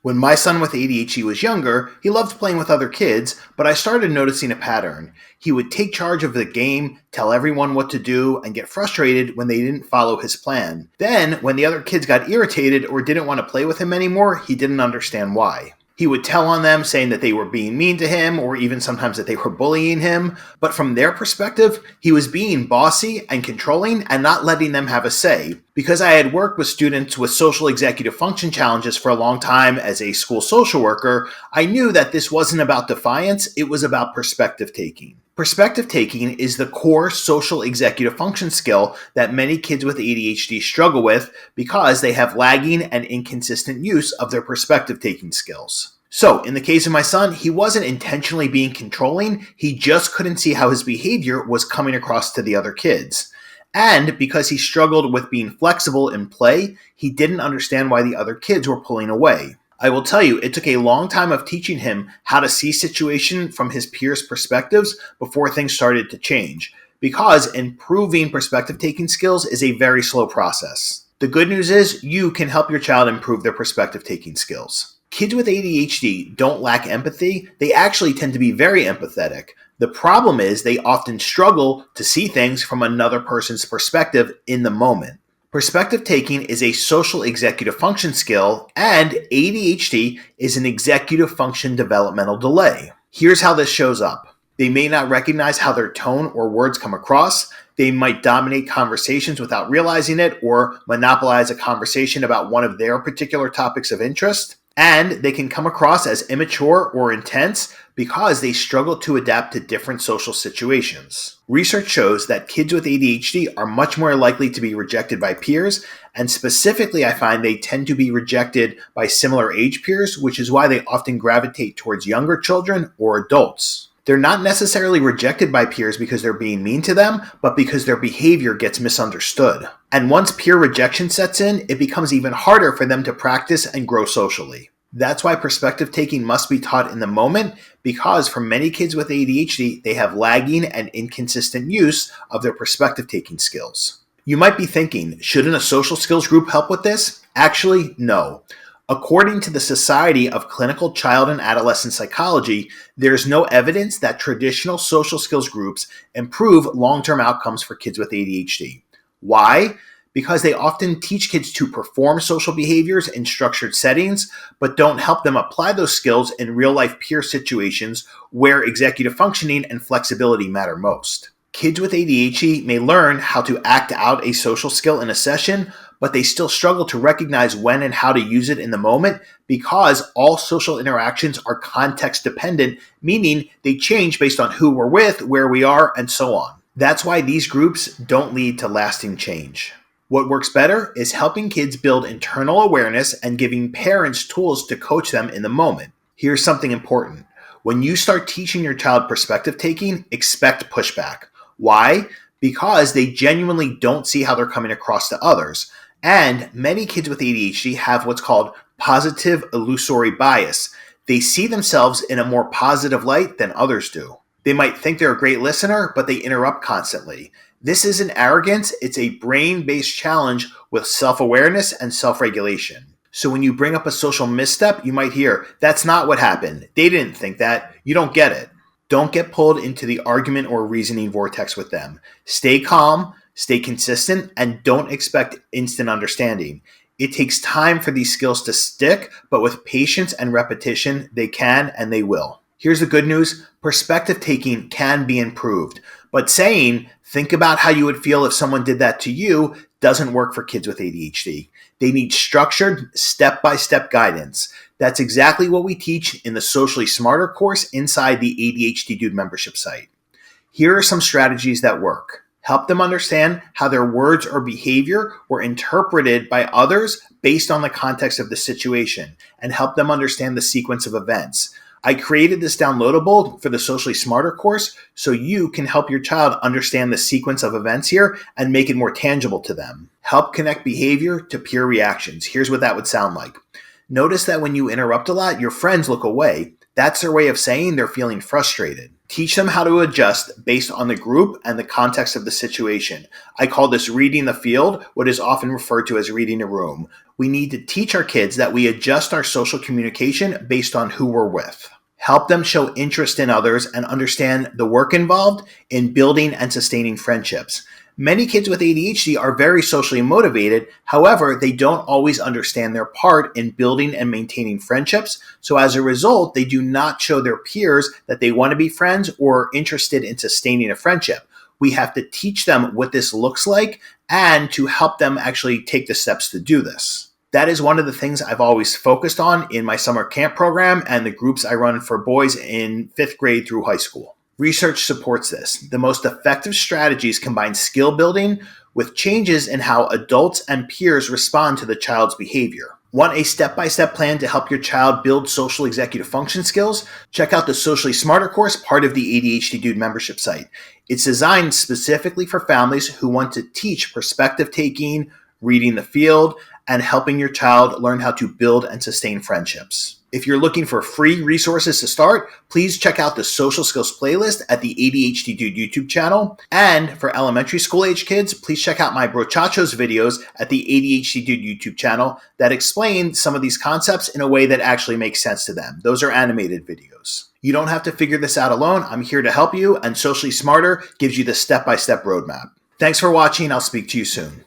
When my son with ADHD was younger, he loved playing with other kids, but I started noticing a pattern. He would take charge of the game, tell everyone what to do, and get frustrated when they didn't follow his plan. Then, when the other kids got irritated or didn't want to play with him anymore, he didn't understand why. He would tell on them, saying that they were being mean to him, or even sometimes that they were bullying him. But from their perspective, he was being bossy and controlling and not letting them have a say. Because I had worked with students with social executive function challenges for a long time as a school social worker, I knew that this wasn't about defiance, it was about perspective taking. Perspective taking is the core social executive function skill that many kids with ADHD struggle with because they have lagging and inconsistent use of their perspective taking skills. So, in the case of my son, he wasn't intentionally being controlling, he just couldn't see how his behavior was coming across to the other kids. And because he struggled with being flexible in play, he didn't understand why the other kids were pulling away. I will tell you, it took a long time of teaching him how to see situation from his peers' perspectives before things started to change, because improving perspective-taking skills is a very slow process. The good news is you can help your child improve their perspective-taking skills. Kids with ADHD don't lack empathy, they actually tend to be very empathetic. The problem is they often struggle to see things from another person's perspective in the moment. Perspective taking is a social executive function skill, and ADHD is an executive function developmental delay. Here's how this shows up. They may not recognize how their tone or words come across. They might dominate conversations without realizing it or monopolize a conversation about one of their particular topics of interest. And they can come across as immature or intense because they struggle to adapt to different social situations. Research shows that kids with ADHD are much more likely to be rejected by peers, and specifically I find they tend to be rejected by similar age peers, which is why they often gravitate towards younger children or adults. They're not necessarily rejected by peers because they're being mean to them, but because their behavior gets misunderstood. And once peer rejection sets in, it becomes even harder for them to practice and grow socially. That's why perspective taking must be taught in the moment, because for many kids with ADHD, they have lagging and inconsistent use of their perspective taking skills. You might be thinking, shouldn't a social skills group help with this? Actually, no. According to the Society of Clinical Child and Adolescent Psychology, there's no evidence that traditional social skills groups improve long-term outcomes for kids with ADHD. Why? Because they often teach kids to perform social behaviors in structured settings, but don't help them apply those skills in real-life peer situations where executive functioning and flexibility matter most. Kids with ADHD may learn how to act out a social skill in a session, but they still struggle to recognize when and how to use it in the moment because all social interactions are context dependent, meaning they change based on who we're with, where we are, and so on. That's why these groups don't lead to lasting change. What works better is helping kids build internal awareness and giving parents tools to coach them in the moment. Here's something important. When you start teaching your child perspective taking, expect pushback. Why? Because they genuinely don't see how they're coming across to others. And many kids with ADHD have what's called positive illusory bias. They see themselves in a more positive light than others do. They might think they're a great listener, but they interrupt constantly. This isn't arrogance, it's a brain-based challenge with self-awareness and self-regulation. So when you bring up a social misstep, you might hear, "That's not what happened. They didn't think that. You don't get it." Don't get pulled into the argument or reasoning vortex with them. Stay calm, stay consistent, and don't expect instant understanding. It takes time for these skills to stick, but with patience and repetition, they can and they will. Here's the good news. Perspective taking can be improved, but saying, "Think about how you would feel if someone did that to you," doesn't work for kids with ADHD. They need structured, step-by-step guidance. That's exactly what we teach in the Socially Smarter course inside the ADHD Dude membership site. Here are some strategies that work. Help them understand how their words or behavior were interpreted by others based on the context of the situation, and help them understand the sequence of events. I created this downloadable for the Socially Smarter course so you can help your child understand the sequence of events here and make it more tangible to them. Help connect behavior to peer reactions. Here's what that would sound like. Notice that when you interrupt a lot, your friends look away. That's their way of saying they're feeling frustrated. Teach them how to adjust based on the group and the context of the situation. I call this reading the field, what is often referred to as reading a room. We need to teach our kids that we adjust our social communication based on who we're with. Help them show interest in others and understand the work involved in building and sustaining friendships. Many kids with ADHD are very socially motivated. However, they don't always understand their part in building and maintaining friendships. So as a result, they do not show their peers that they want to be friends or are interested in sustaining a friendship. We have to teach them what this looks like and to help them actually take the steps to do this. That is one of the things I've always focused on in my summer camp program and the groups I run for boys in 5th grade through high school. Research supports this. The most effective strategies combine skill building with changes in how adults and peers respond to the child's behavior. Want a step-by-step plan to help your child build social executive function skills? Check out the Socially Smarter course, part of the ADHD Dude membership site. It's designed specifically for families who want to teach perspective taking, reading the field, and helping your child learn how to build and sustain friendships. If you're looking for free resources to start, please check out the social skills playlist at the ADHD Dude YouTube channel. And for elementary school age kids, please check out my Brochachos videos at the ADHD Dude YouTube channel that explain some of these concepts in a way that actually makes sense to them. Those are animated videos. You don't have to figure this out alone. I'm here to help you, and Socially Smarter gives you the step-by-step roadmap. Thanks for watching. I'll speak to you soon.